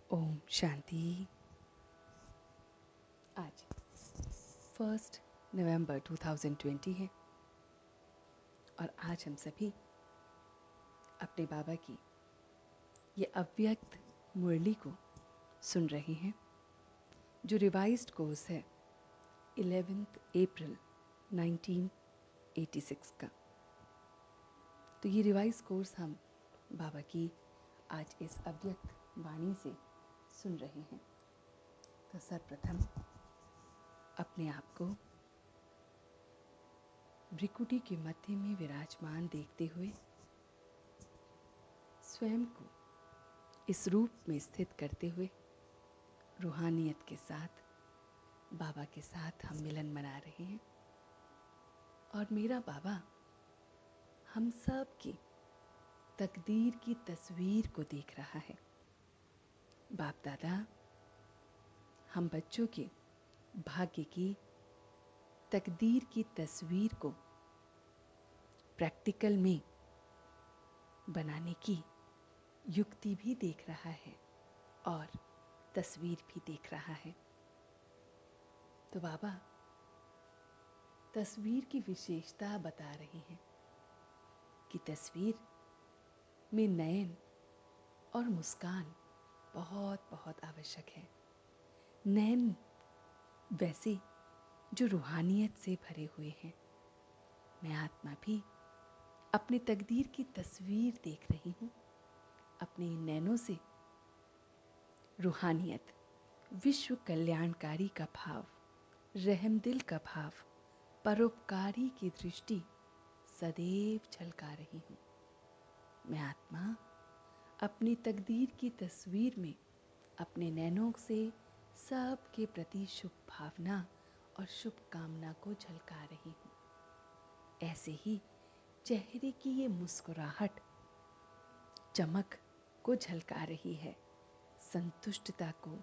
ओम शांति। आज 1 नवंबर 2020 है और आज हम सभी अपने बाबा की ये अव्यक्त मुरली को सुन रहे हैं जो रिवाइज्ड कोर्स है 11 अप्रैल 1986 का। तो ये रिवाइज कोर्स हम बाबा की आज इस अव्यक्त वाणी से सुन रहे हैं। तो सर्वप्रथम अपने आप को भ्रिकुटी के मध्य में विराजमान देखते हुए स्वयं को इस रूप में स्थित करते हुए रूहानियत के साथ बाबा के साथ हम मिलन मना रहे हैं। और मेरा बाबा हम सब की तकदीर की तस्वीर को देख रहा है। बाप दादा हम बच्चों के भाग्य की तकदीर की तस्वीर को प्रैक्टिकल में बनाने की युक्ति भी देख रहा है और तस्वीर भी देख रहा है। तो बाबा तस्वीर की विशेषता बता रहे हैं कि तस्वीर में नयन और मुस्कान बहुत बहुत आवश्यक है। नयन वैसे जो रूहानियत से भरे हुए हैं। मैं आत्मा भी अपनी तकदीर की तस्वीर देख रही हूँ। अपने नैनों से रूहानियत, विश्व कल्याणकारी का भाव, रहमदिल का भाव, परोपकारी की दृष्टि सदैव झलका रही हूँ। मैं आत्मा अपनी तकदीर की तस्वीर में अपने नैनों से सबके प्रति शुभ भावना और शुभ कामना को झलका रही हूँ। ऐसे ही चेहरे की ये मुस्कुराहट चमक को झलका रही है, संतुष्टता को,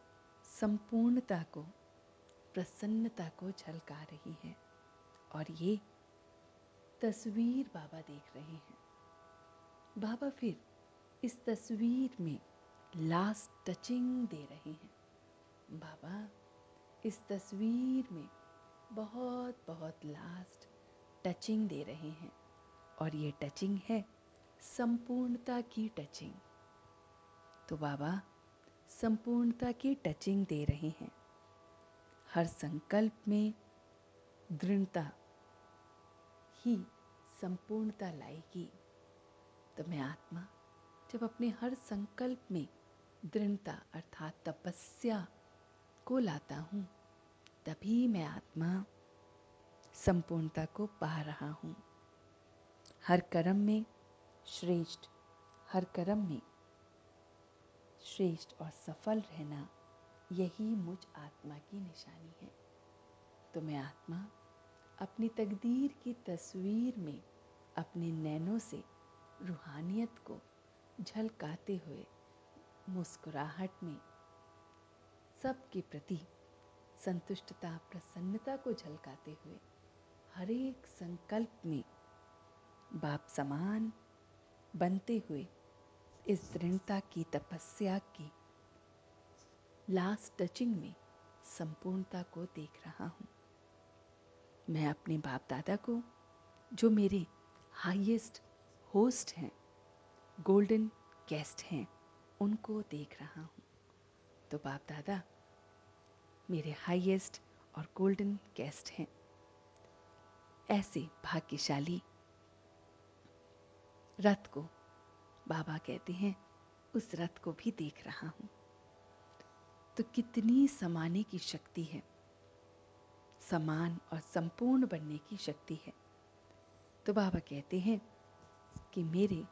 संपूर्णता को, प्रसन्नता को झलका रही है। और ये तस्वीर बाबा देख रहे हैं। बाबा फिर इस तस्वीर में लास्ट टचिंग दे रहे हैं। बाबा इस तस्वीर में बहुत बहुत लास्ट टचिंग दे रहे हैं और ये टचिंग है संपूर्णता की टचिंग। तो बाबा संपूर्णता की टचिंग दे रहे हैं। हर संकल्प में दृढ़ता ही संपूर्णता लाएगी। तो मैं आत्मा जब अपने हर संकल्प में दृढ़ता अर्थात तपस्या को लाता हूँ, तभी मैं आत्मा संपूर्णता को पा रहा हूँ। हर कर्म में श्रेष्ठ, हर कर्म में श्रेष्ठ और सफल रहना, यही मुझ आत्मा की निशानी है। तो मैं आत्मा अपनी तकदीर की तस्वीर में अपने नैनों से रूहानियत को झलकाते हुए मुस्कुराहट में सबके प्रति संतुष्टता, प्रसन्नता को झलकाते हुए हर एक संकल्प में बाप समान बनते हुए इस दृढ़ता की तपस्या की लास्ट टचिंग में संपूर्णता को देख रहा हूँ। मैं अपने बाप दादा को जो मेरे हाईएस्ट होस्ट हैं, गोल्डन गेस्ट हैं, उनको देख रहा हूँ। तो बाप दादा मेरे हाईएस्ट और गोल्डन गेस्ट हैं। ऐसे भाग्यशाली रथ को बाबा कहते हैं, उस रथ को भी देख रहा हूँ। तो कितनी समाने की शक्ति है, समान और संपूर्ण बनने की शक्ति है। तो बाबा कहते हैं कि मेरे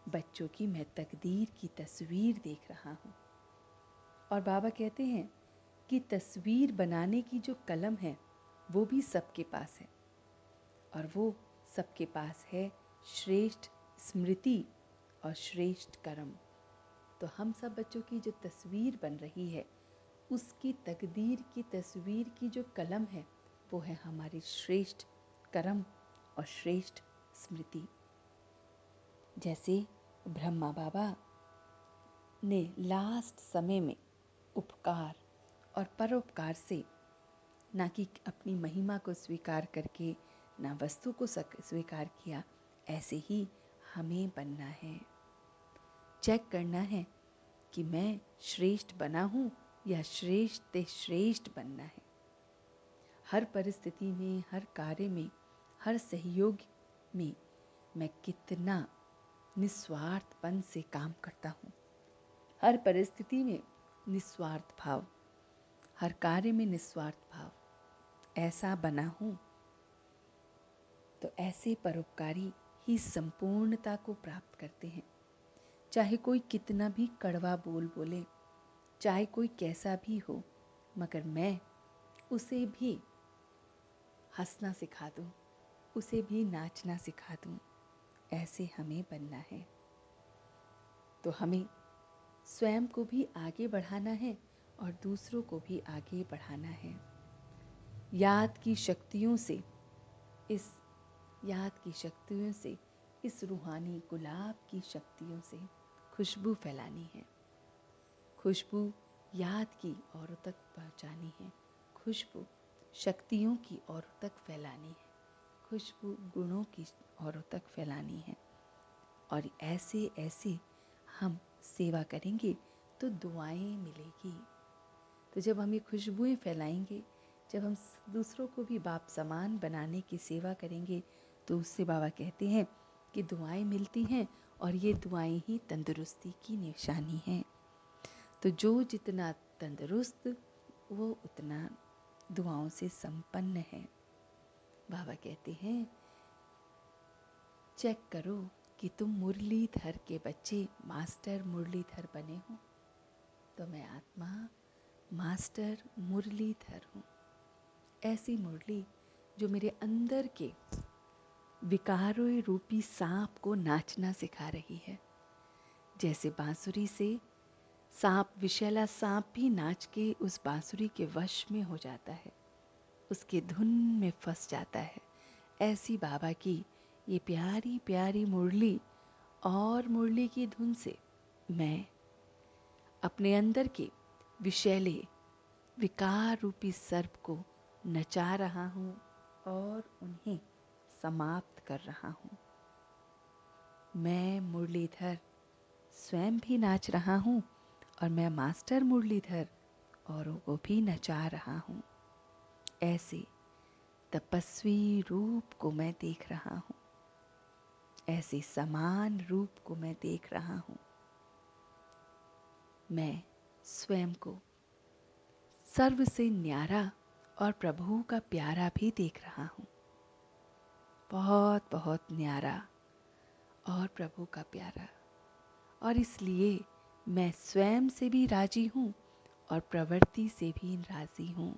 बच्चों की मैं तकदीर की तस्वीर देख रहा हूँ। और बाबा कहते हैं कि तस्वीर बनाने की जो कलम है वो भी सबके पास है और वो सबके पास है श्रेष्ठ स्मृति और श्रेष्ठ कर्म। तो हम सब बच्चों की जो तस्वीर बन रही है, उसकी तकदीर की तस्वीर की जो कलम है वो है हमारी श्रेष्ठ कर्म और श्रेष्ठ स्मृति। जैसे ब्रह्मा बाबा ने लास्ट समय में उपकार और परोपकार से, ना कि अपनी महिमा को स्वीकार करके, ना वस्तु को स्वीकार किया, ऐसे ही हमें बनना है। चेक करना है कि मैं श्रेष्ठ बना हूँ या श्रेष्ठ श्रेष्ठ बनना है। हर परिस्थिति में, हर कार्य में, हर सहयोग में मैं कितना निस्वार्थपन से काम करता हूँ। हर परिस्थिति में निस्वार्थ भाव, हर कार्य में निस्वार्थ भाव, ऐसा बना हूँ। तो ऐसे परोपकारी ही संपूर्णता को प्राप्त करते हैं। चाहे कोई कितना भी कड़वा बोल बोले, चाहे कोई कैसा भी हो, मगर मैं उसे भी हंसना सिखा दूं, उसे भी नाचना सिखा दूं। ऐसे हमें बनना है। तो हमें स्वयं को भी आगे बढ़ाना है और दूसरों को भी आगे बढ़ाना है। याद की शक्तियों से, इस रूहानी गुलाब की शक्तियों से खुशबू फैलानी है। खुशबू याद की औरों तक पहुंचानी है। खुशबू शक्तियों की औरों तक फैलानी है। खुशबू गुणों की औरों तक फैलानी है। और ऐसे ऐसे हम सेवा करेंगे तो दुआएं मिलेगी। तो जब हम ये खुशबुएं फैलाएंगे, जब हम दूसरों को भी बाप समान बनाने की सेवा करेंगे, तो उससे बाबा कहते हैं कि दुआएं मिलती हैं, और ये दुआएं ही तंदुरुस्ती की निशानी है। तो जो जितना तंदुरुस्त, वो उतना दुआओं से संपन्न है। बाबा कहते हैं, चेक करो कि तुम मुरलीधर के बच्चे मास्टर मुरलीधर बने हो। तो मैं आत्मा मास्टर मुरलीधर हूँ। ऐसी मुरली जो मेरे अंदर के विकारों रूपी सांप को नाचना सिखा रही है। जैसे बांसुरी से सांप, विषैला सांप भी नाच के उस बांसुरी के वश में हो जाता है, उसके धुन में फंस जाता है। ऐसी बाबा की ये प्यारी प्यारी मुरली और मुरली की धुन से मैं अपने अंदर के विषैले विकार रूपी सर्प को नचा रहा हूँ और उन्हें समाप्त कर रहा हूँ। मैं मुरलीधर स्वयं भी नाच रहा हूँ, और मैं मास्टर मुरलीधर औरों को भी नचा रहा हूँ। ऐसे तपस्वी रूप को मैं देख रहा हूँ, ऐसे समान रूप को मैं देख रहा हूँ। मैं स्वयं को सर्व से न्यारा और प्रभु का प्यारा भी देख रहा हूँ। बहुत बहुत न्यारा और प्रभु का प्यारा। और इसलिए मैं स्वयं से भी राजी हूँ और प्रवृत्ति से भी राजी हूँ।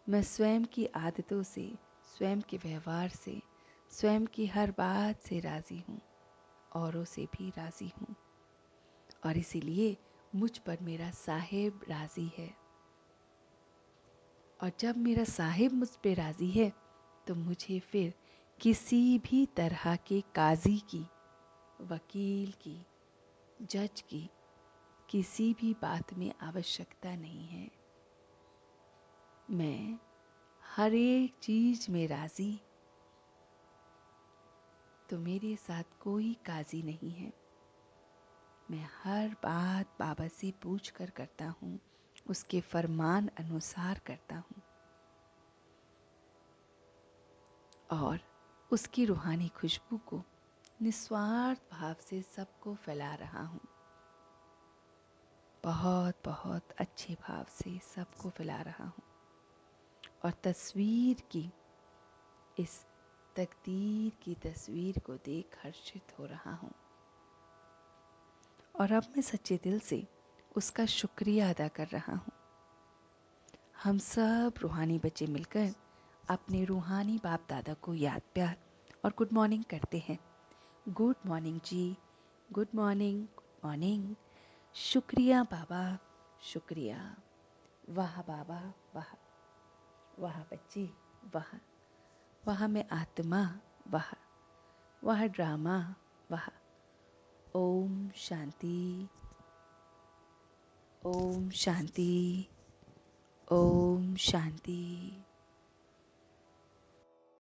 मैं स्वयं की आदतों से, स्वयं के व्यवहार से, स्वयं की हर बात से राजी हूँ, औरों से भी राजी हूँ। और इसीलिए मुझ पर मेरा साहिब राजी है। और जब मेरा साहिब मुझ पे राजी है, तो मुझे फिर किसी भी तरह के काजी की, वकील की, जज की किसी भी बात में आवश्यकता नहीं है। मैं हर एक चीज में राजी, तो मेरे साथ कोई काजी नहीं है। मैं हर बात बाबा से पूछ कर करता हूँ, उसके फरमान अनुसार करता हूँ, और उसकी रूहानी खुशबू को निस्वार्थ भाव से सबको फैला रहा हूँ। बहुत बहुत अच्छे भाव से सबको फैला रहा हूँ। और तस्वीर की, इस तकदीर की तस्वीर को देख हर्षित हो रहा हूँ। और अब मैं सच्चे दिल से उसका शुक्रिया अदा कर रहा हूँ। हम सब रूहानी बच्चे मिलकर अपने रूहानी बाप दादा को याद, प्यार और गुड मॉर्निंग करते हैं। गुड मॉर्निंग जी, गुड मॉर्निंग, गुड मॉर्निंग। शुक्रिया बाबा, शुक्रिया। वाह बाबा, वाह। वाह बच्ची, वाह। वाह मैं आत्मा, वाह। वाह ड्रामा, वाह। ओम शांति, ओम शांति। ओम शांति।